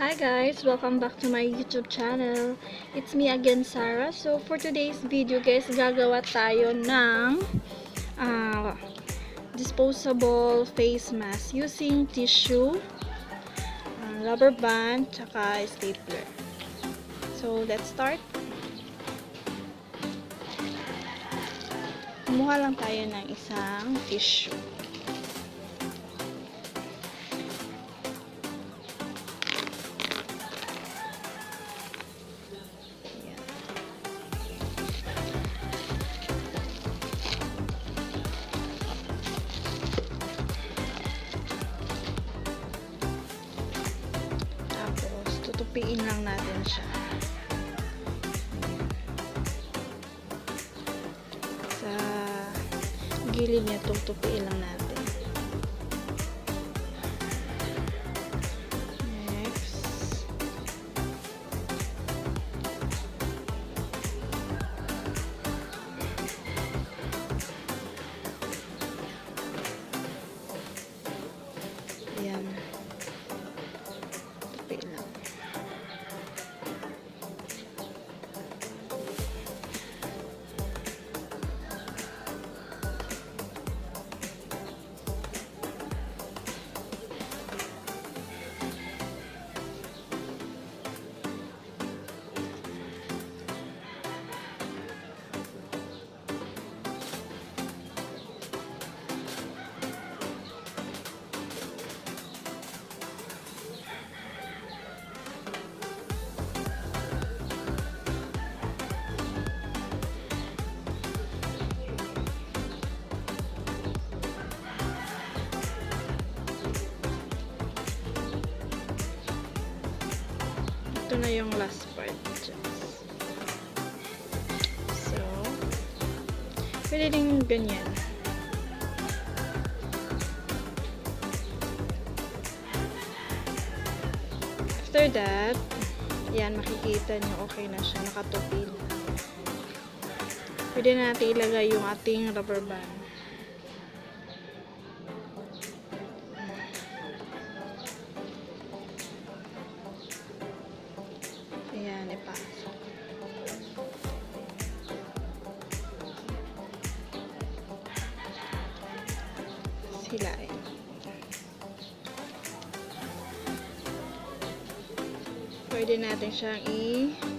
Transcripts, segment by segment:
Hi guys! Welcome back to my YouTube channel. It's me again, Sarah. So for today's video guys, gagawa tayo ng disposable face mask using tissue, rubber band, tsaka stapler. So let's start. Kumuha lang tayo ng isang tissue. Tutupiin lang natin siya. Sa gilid niya, tutupiin lang natin. Next. Ayan. Tupiin lang. Ito na yung last part. So, pwede rin ganyan. After that, yan, makikita nyo okay na siya, nakatupi na. Pwede natin ilagay yung ating rubber band. Ayan, ipasok. Hilain. Pwede natin siyang i-stapler.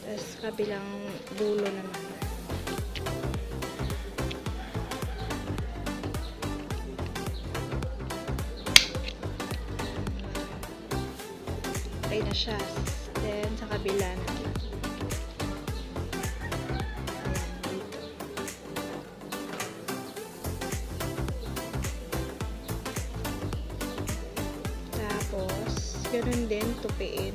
Tapos kabilang dulo naman. Okay na siya. Then, sa kabila na. Ayan, dito. Tapos, ganun din, tupiin.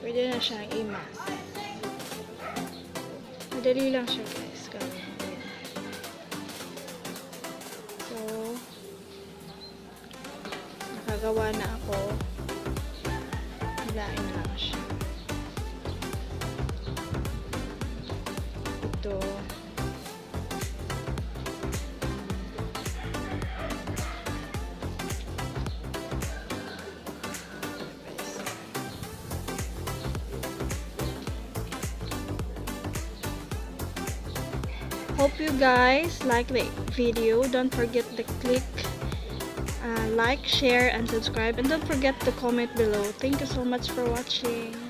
Pwede na siyang i-mask. Madali lang siya guys. So, nakagawa na ako. Hilain na lang siya. Ito. Hope you guys like the video. Don't forget to click like, share, and subscribe. And don't forget to comment below. Thank you so much for watching.